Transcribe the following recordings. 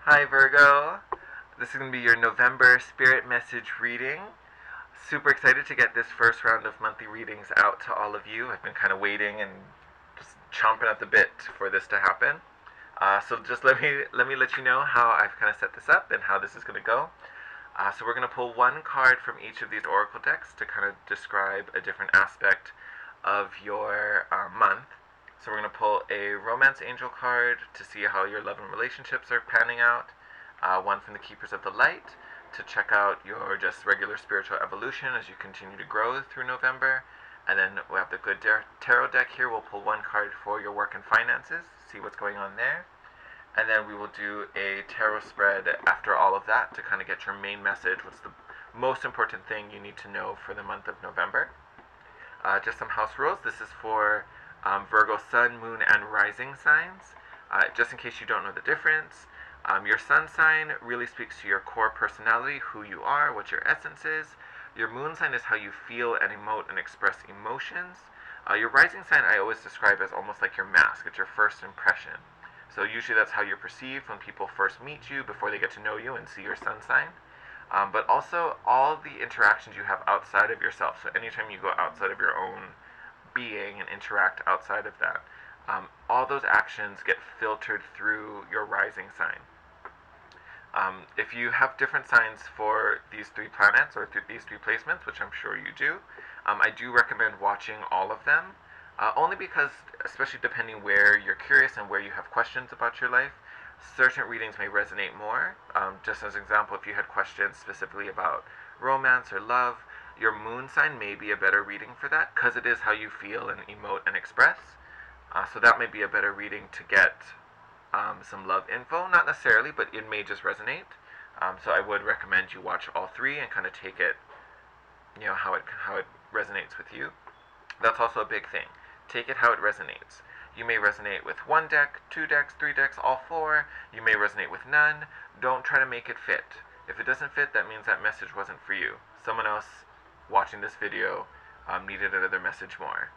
Hi Virgo, this is going to be your November spirit message reading. Super excited to get this first round of monthly readings out to all of you. I've been kind of waiting and just chomping at the bit for this to happen. So just let me let you know how I've kind of set this up and how this is going to go. So we're going to pull one card from each of these oracle decks to kind of describe a different aspect of your month. So we're going to pull a romance angel card to see how your love and relationships are panning out. One from the Keepers of the Light to check out your just regular spiritual evolution as you continue to grow through November. And then we have the Good Tarot deck here. We'll pull one card for your work and finances, see what's going on there. And then we will do a tarot spread after all of that to kind of get your main message. What's the most important thing you need to know for the month of November? Just some house rules. This is for Virgo sun, moon, and rising signs. Just in case you don't know the difference, your sun sign really speaks to your core personality, who you are, what your essence is. Your moon sign is how you feel and emote and express emotions. Your rising sign I always describe as almost like your mask. It's your first impression. So usually that's how you're perceived when people first meet you before they get to know you and see your sun sign. But also all the interactions you have outside of yourself. So anytime you go outside of your own being and interact outside of that, all those actions get filtered through your rising sign. If you have different signs for these three planets or these three placements, which I'm sure you do, I do recommend watching all of them. Only because, especially depending where you're curious and where you have questions about your life, certain readings may resonate more. Just as an example, if you had questions specifically about romance or love, your moon sign may be a better reading for that because it is how you feel and emote and express. So that may be a better reading to get some love info. Not necessarily, but it may just resonate. So I would recommend you watch all three and kind of take it, how it resonates with you. That's also a big thing. Take it how it resonates. You may resonate with one deck, two decks, three decks, all four. You may resonate with none. Don't try to make it fit. If it doesn't fit, that means that message wasn't for you. Someone else watching this video needed another message more.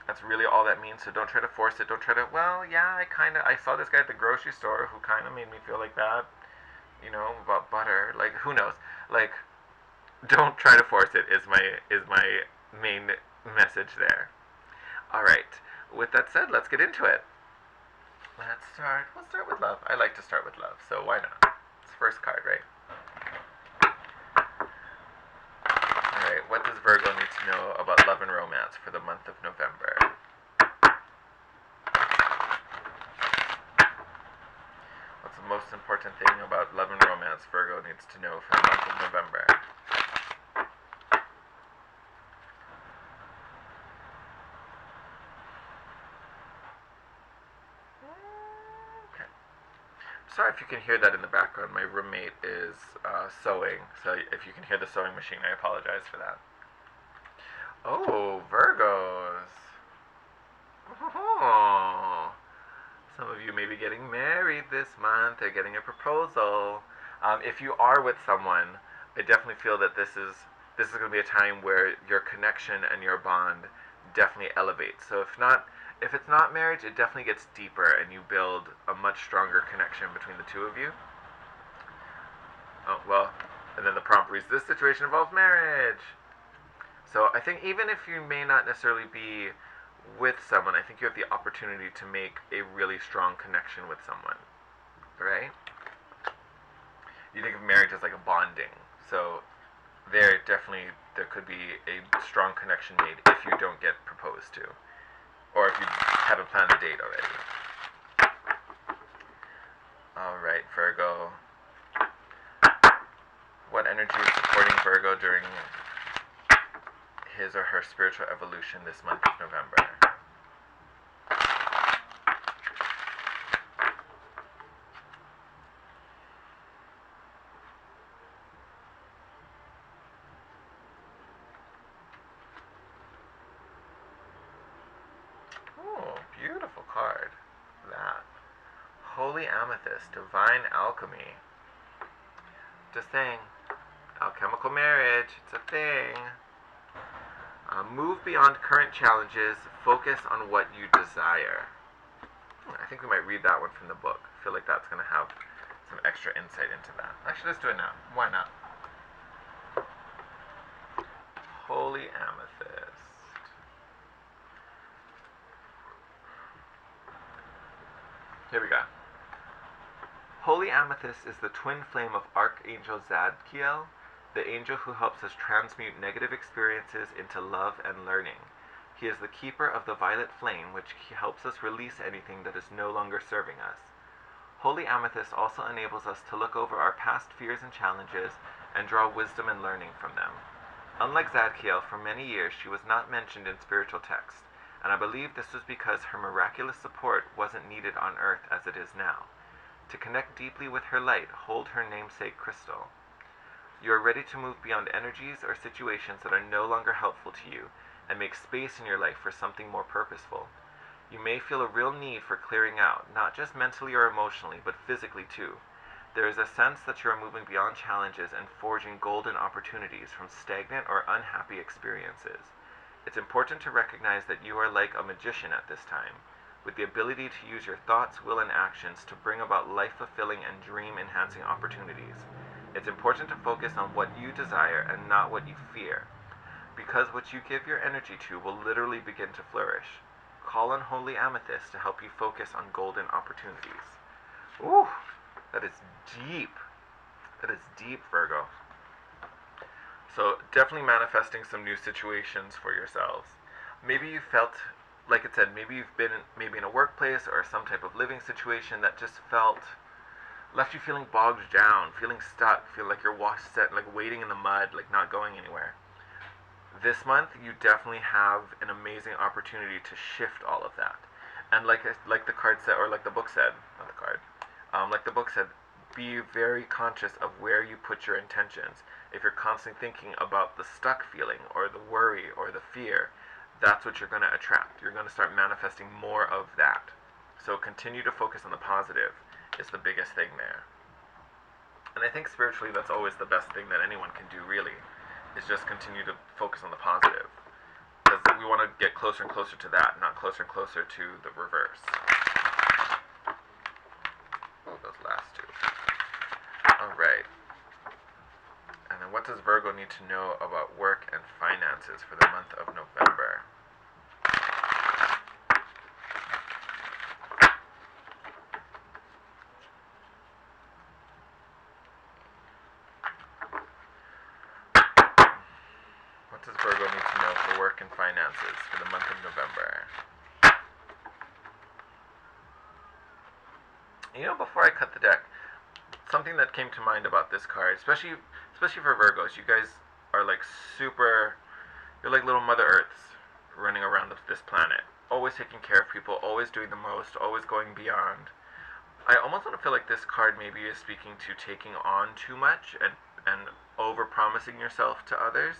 That's really all that means. So don't try to force it. Don't try to, well, yeah, I saw this guy at the grocery store who kind of made me feel like that, about butter. Like, who knows? Like, don't try to force it is my main message there. All right. With that said, let's get into it. We'll start with love. I like to start with love, so why not? It's the first card, right? All right. What does Virgo need to know about love and romance for the month of November? What's the most important thing about love and romance Virgo needs to know for the month of November? Okay. Sorry if you can hear that in the background. My roommate is sewing, so if you can hear the sewing machine, I apologize for that. Oh, Virgos. Oh, some of you may be getting married this month or getting a proposal. If you are with someone, I definitely feel that this is going to be a time where your connection and your bond definitely elevates. So if it's not marriage, it definitely gets deeper and you build a much stronger connection between the two of you. Oh, well, and then the prompt reads, this situation involves marriage. So I think even if you may not necessarily be with someone, I think you have the opportunity to make a really strong connection with someone, right? You think of marriage as like a bonding. So there could be a strong connection made if you don't get proposed to, or if you haven't planned a date already. All right, Virgo. What energy is supporting Virgo during his or her spiritual evolution this month of November? Oh, beautiful card. That. Holy Amethyst, Divine Alchemy. Just saying, alchemical marriage, it's a thing. Move beyond current challenges, focus on what you desire. I think we might read that one from the book. I feel like that's going to have some extra insight into that. Actually, let's do it now. Why not? Holy Amethyst. Here we go. Holy Amethyst is the twin flame of Archangel Zadkiel, the angel who helps us transmute negative experiences into love and learning. He is the keeper of the violet flame, which helps us release anything that is no longer serving us. Holy Amethyst also enables us to look over our past fears and challenges and draw wisdom and learning from them. Unlike Zadkiel, for many years she was not mentioned in spiritual texts, and I believe this was because her miraculous support wasn't needed on Earth as it is now. To connect deeply with her light, hold her namesake crystal. You are ready to move beyond energies or situations that are no longer helpful to you, and make space in your life for something more purposeful. You may feel a real need for clearing out, not just mentally or emotionally, but physically too. There is a sense that you are moving beyond challenges and forging golden opportunities from stagnant or unhappy experiences. It's important to recognize that you are like a magician at this time, with the ability to use your thoughts, will, and actions to bring about life-fulfilling and dream-enhancing opportunities. It's important to focus on what you desire and not what you fear, because what you give your energy to will literally begin to flourish. Call on Holy Amethyst to help you focus on golden opportunities. Ooh, that is deep. That is deep, Virgo. So definitely manifesting some new situations for yourselves. Maybe you felt, like it said, maybe you've been in a workplace or some type of living situation that just left you feeling bogged down, feeling stuck, feel like you're wading in the mud, like not going anywhere. This month, you definitely have an amazing opportunity to shift all of that. And like the card said, or like the book said, not the card, like the book said, be very conscious of where you put your intentions. If you're constantly thinking about the stuck feeling, or the worry, or the fear, that's what you're going to attract. You're going to start manifesting more of that. So continue to focus on the positive is the biggest thing there. And I think spiritually, that's always the best thing that anyone can do, really, is just continue to focus on the positive. Because we want to get closer and closer to that, not closer and closer to the reverse. Oh, those last two. Alright. And then what does Virgo need to know about work and finances for the month of November? What does Virgo need to know for work and finances for the month of November? You know, before I cut the deck, something that came to mind about this card, especially for Virgos, you guys are like you're like little Mother Earths running around this planet, always taking care of people, always doing the most, always going beyond. I almost want to feel like this card maybe is speaking to taking on too much and over-promising yourself to others.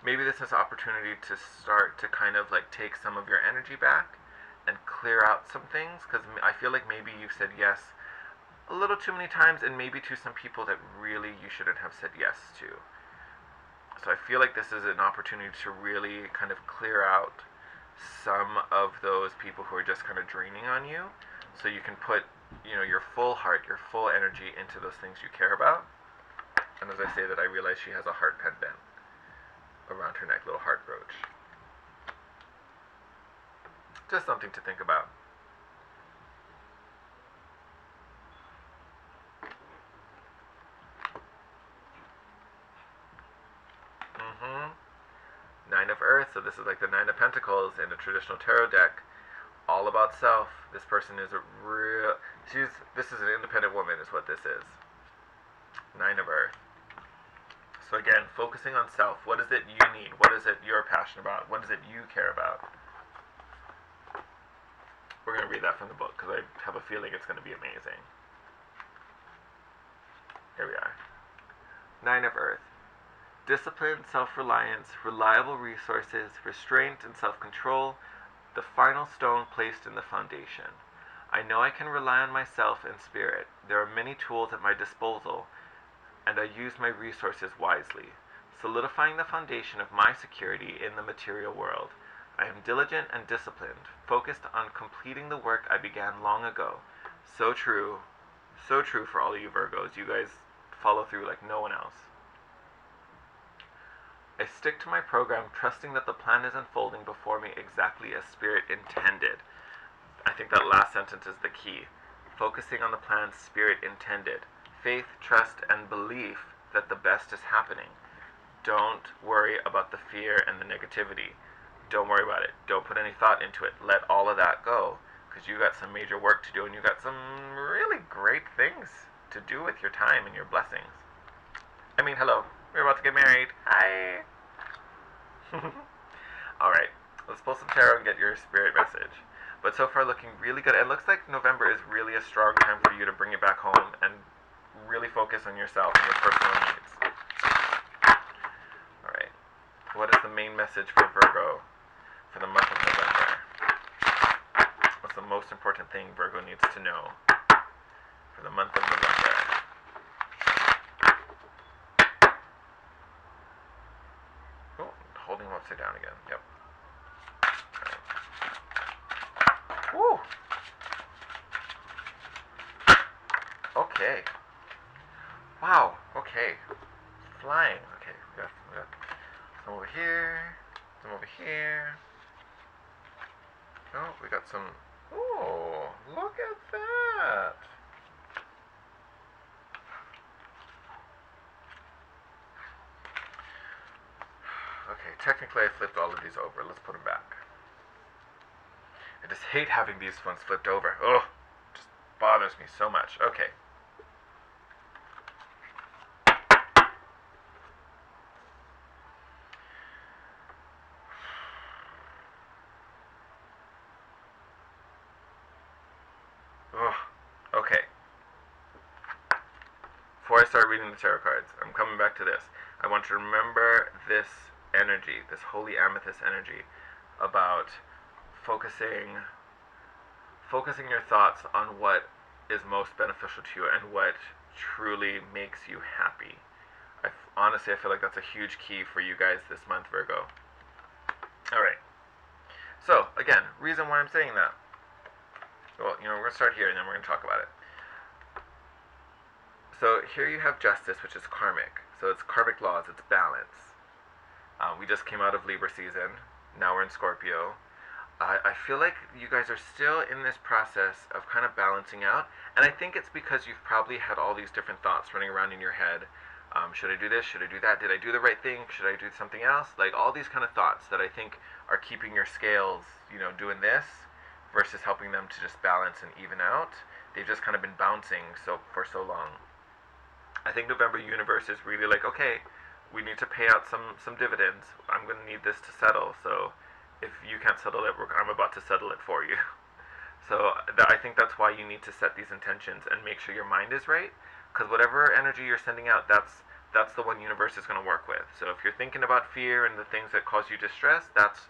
Maybe this is an opportunity to start to kind of like take some of your energy back and clear out some things, because I feel like maybe you've said yes a little too many times, and maybe to some people that really you shouldn't have said yes to. So I feel like this is an opportunity to really kind of clear out some of those people who are just kind of draining on you, so you can put, you know, your full heart, your full energy into those things you care about. And as I say that, I realize she has a heart pendant around her neck, little heart brooch. Just something to think about. Nine of Earth, so this is like the Nine of Pentacles in a traditional tarot deck. All about self. This person is this is an independent woman is what this is. Nine of Earth. So again, focusing on self. What is it you need? What is it you're passionate about? What is it you care about? We're going to read that from the book because I have a feeling it's going to be amazing. Here we are. Nine of Earth. Discipline, self-reliance, reliable resources, restraint and self-control, the final stone placed in the foundation. I know I can rely on myself and spirit. There are many tools at my disposal, and I use my resources wisely, solidifying the foundation of my security in the material world. I am diligent and disciplined, focused on completing the work I began long ago. So true, So true for all of you Virgos. You guys follow through like no one else. I stick to my program, trusting that the plan is unfolding before me exactly as Spirit intended. I think that last sentence is the key. Focusing on the plan Spirit intended. Faith, trust, and belief that the best is happening. Don't worry about the fear and the negativity. Don't worry about it. Don't put any thought into it. Let all of that go, because you got some major work to do, and you got some really great things to do with your time and your blessings. I mean, hello. We're about to get married. Hi. Alright, let's pull some tarot and get your spirit message. But so far looking really good. It looks like November is really a strong time for you to bring it back home and really focus on yourself and your personal needs. Alright, what is the main message for Virgo for the month of November? What's the most important thing Virgo needs to know for the month of November? Oh, holding them upside down again. Yep. Right. Woo! Okay. Wow. Okay. Flying. Okay. We got some over here. Some over here. Oh, we got some. Oh, look at that. Okay, technically I flipped all of these over. Let's put them back. I just hate having these ones flipped over. Ugh, it just bothers me so much. Okay. Ugh. Okay. Before I start reading the tarot cards, I'm coming back to this. I want you to remember this energy, this holy amethyst energy, about focusing your thoughts on what is most beneficial to you and what truly makes you happy. Honestly, I feel like that's a huge key for you guys this month, Virgo. Alright. So, again, reason why I'm saying that. Well, we're going to start here and then we're going to talk about it. So here you have justice, which is karmic. So it's karmic laws, it's balance. We just came out of Libra season. Now we're in Scorpio. I feel like you guys are still in this process of kind of balancing out. And I think it's because you've probably had all these different thoughts running around in your head. Should I do this? Should I do that? Did I do the right thing? Should I do something else? Like all these kind of thoughts that I think are keeping your scales, doing this versus helping them to just balance and even out. They've just kind of been bouncing for so long. I think November universe is really like, okay, we need to pay out some dividends. I'm going to need this to settle. So if you can't settle it, I'm about to settle it for you. So I think that's why you need to set these intentions and make sure your mind is right. Because whatever energy you're sending out, that's the one universe is going to work with. So if you're thinking about fear and the things that cause you distress, that's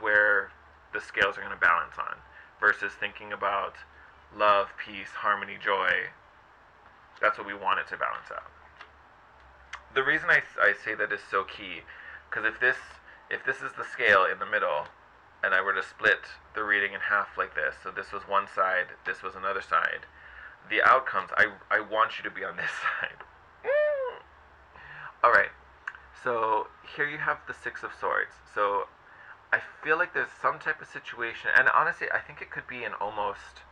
where the scales are going to balance on. Versus thinking about love, peace, harmony, joy. That's what we want it to balance out. The reason I say that is so key, because if this is the scale in the middle, and I were to split the reading in half like this, so this was one side, this was another side, the outcomes, I want you to be on this side. Alright, so here you have the Six of Swords. So I feel like there's some type of situation, and honestly, I think it could be in almost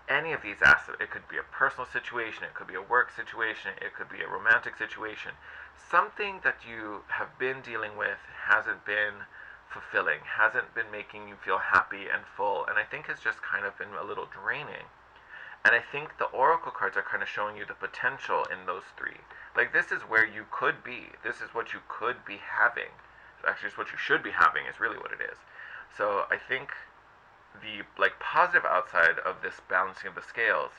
any of these aspects. It could be a personal situation, it could be a work situation, it could be a romantic situation. Something that you have been dealing with hasn't been fulfilling, hasn't been making you feel happy and full, and I think has just kind of been a little draining. And I think the oracle cards are kind of showing you the potential in those three. Like, this is where you could be. This is what you could be having. Actually, it's what you should be having is really what it is. So I think the positive outside of this balancing of the scales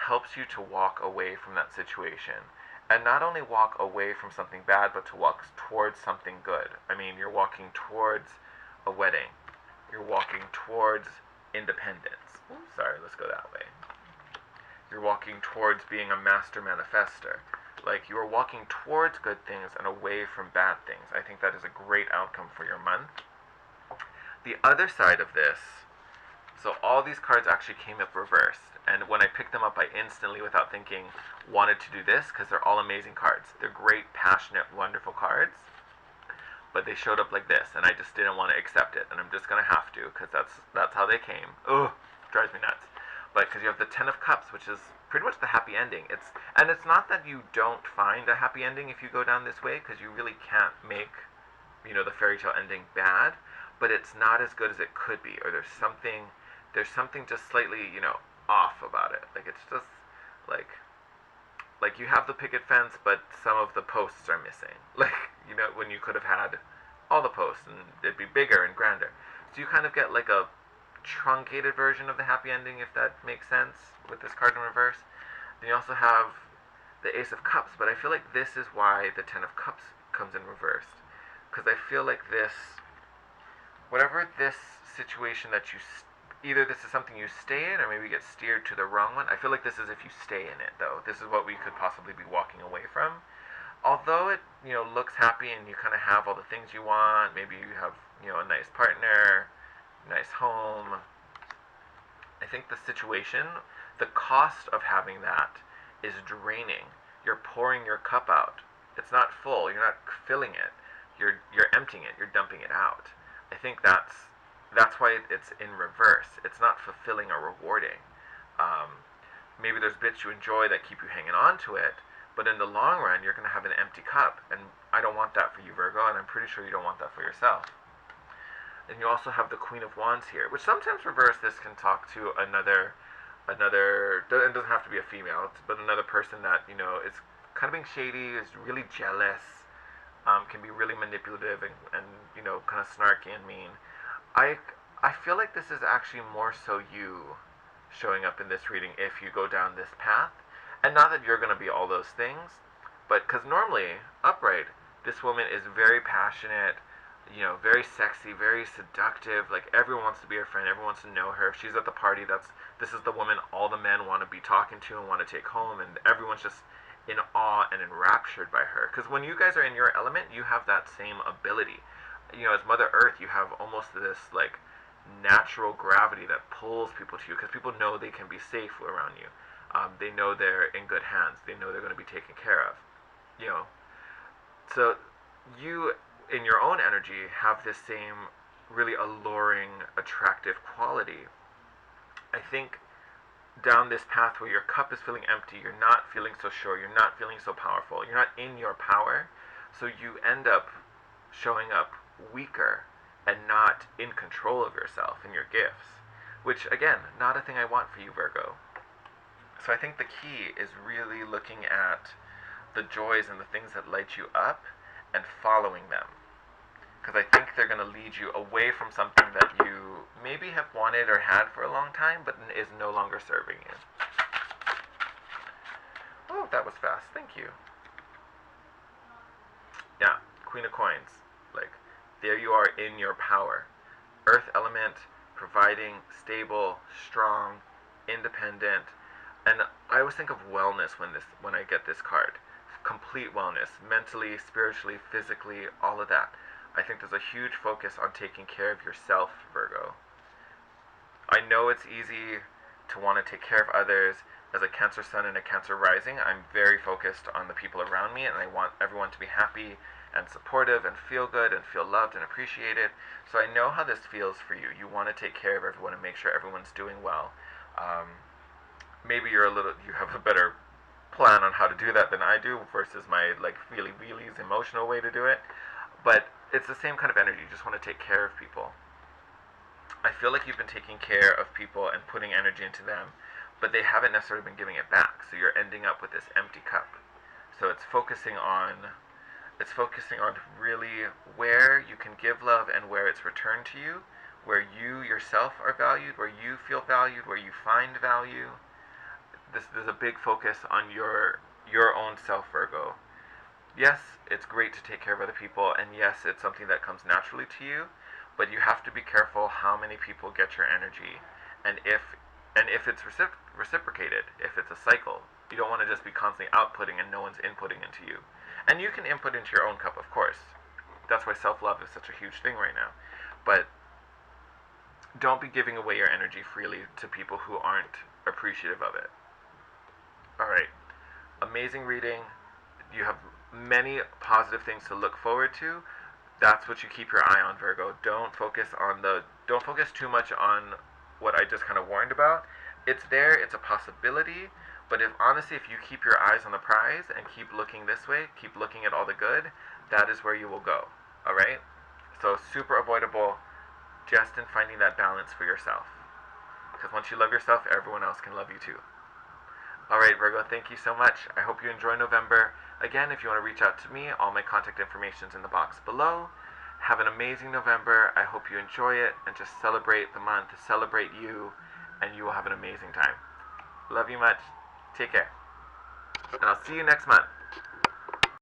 helps you to walk away from that situation. And not only walk away from something bad, but to walk towards something good. I mean, you're walking towards a wedding. You're walking towards independence. Ooh, sorry, let's go that way. You're walking towards being a master manifester. Like, you are walking towards good things and away from bad things. I think that is a great outcome for your month. The other side of this, So all these cards actually came up reversed, and when I picked them up, I instantly, without thinking, wanted to do this because they're all amazing cards. They're great, passionate, wonderful cards, but they showed up like this, and I just didn't want to accept it, and I'm just gonna have to because that's how they came. Ugh, drives me nuts. But because you have the Ten of Cups, which is pretty much the happy ending. It's not that you don't find a happy ending if you go down this way, because you really can't make, the fairy tale ending bad, but it's not as good as it could be, or there's something just slightly, off about it. Like it's just like you have the picket fence, but some of the posts are missing. Like, when you could have had all the posts and it'd be bigger and grander. So you kind of get like a truncated version of the happy ending, if that makes sense, with this card in reverse. Then you also have the Ace of Cups, but I feel like this is why the Ten of Cups comes in reversed. Because I feel like whatever this situation that either this is something you stay in or maybe get steered to the wrong one. I feel like this is if you stay in it, though. This is what we could possibly be walking away from. Although it, looks happy and you kind of have all the things you want, maybe you have, a nice partner, nice home. I think the situation, the cost of having that is draining. You're pouring your cup out. It's not full. You're not filling it. You're emptying it. You're dumping it out. I think that's why it's in reverse. It's not fulfilling or rewarding. Maybe there's bits you enjoy that keep you hanging on to it, but in the long run, you're going to have an empty cup, and I don't want that for you, Virgo, and I'm pretty sure you don't want that for yourself. And you also have the Queen of Wands here, which sometimes reverse this can talk to another, it doesn't have to be a female, but another person that, is kind of being shady, is really jealous, can be really manipulative and kind of snarky and mean. I feel like this is actually more so you showing up in this reading if you go down this path. And not that you're going to be all those things, but because normally, upright, this woman is very passionate, very sexy, very seductive. Like, everyone wants to be her friend, everyone wants to know her. If she's at the party, this is the woman all the men want to be talking to and want to take home, and everyone's just in awe and enraptured by her. Because when you guys are in your element, you have that same ability. As Mother Earth, you have almost this, like, natural gravity that pulls people to you, because people know they can be safe around you. They know they're in good hands. They know they're going to be taken care of. So you, in your own energy, have this same really alluring, attractive quality. I think down this path where your cup is feeling empty, you're not feeling so sure, you're not feeling so powerful, you're not in your power, so you end up showing up weaker and not in control of yourself and your gifts, which, again, not a thing I want for you, Virgo. So I think the key is really looking at the joys and the things that light you up and following them. Because I think they're going to lead you away from something that you maybe have wanted or had for a long time, but is no longer serving you. Oh, that was fast. Thank you. Yeah, Queen of Coins. Like, there you are in your power. Earth element, providing, stable, strong, independent. And I always think of wellness when I get this card. Complete wellness, mentally, spiritually, physically, all of that. I think there's a huge focus on taking care of yourself, Virgo. I know it's easy to want to take care of others. As a Cancer Sun and a Cancer Rising, I'm very focused on the people around me, and I want everyone to be happy and supportive and feel good and feel loved and appreciated. So I know how this feels for you. You want to take care of everyone and make sure everyone's doing well. Maybe you have a better plan on how to do that than I do versus my, like, feely-weelies emotional way to do it. But it's the same kind of energy. You just want to take care of people. I feel like you've been taking care of people and putting energy into them, but they haven't necessarily been giving it back. So you're ending up with this empty cup. So it's focusing on really where you can give love and where it's returned to you, where you yourself are valued, where you feel valued, where you find value. There's a big focus on your own self, Virgo. Yes, it's great to take care of other people, and yes, it's something that comes naturally to you, but you have to be careful how many people get your energy, and if it's reciprocated, if it's a cycle. You don't want to just be constantly outputting and no one's inputting into you. And you can input into your own cup, of course. That's why self-love is such a huge thing right now. But don't be giving away your energy freely to people who aren't appreciative of it. All right. Amazing reading. You have many positive things to look forward to. That's what you keep your eye on, Virgo. Don't focus too much on what I just kind of warned about. It's there, it's a possibility, but if you keep your eyes on the prize and keep looking this way, keep looking at all the good, that is where you will go. All right? So super avoidable just in finding that balance for yourself. Because once you love yourself, everyone else can love you too. Alright, Virgo, thank you so much. I hope you enjoy November. Again, if you want to reach out to me, all my contact information is in the box below. Have an amazing November. I hope you enjoy it and just celebrate the month, celebrate you, and you will have an amazing time. Love you much. Take care. And I'll see you next month.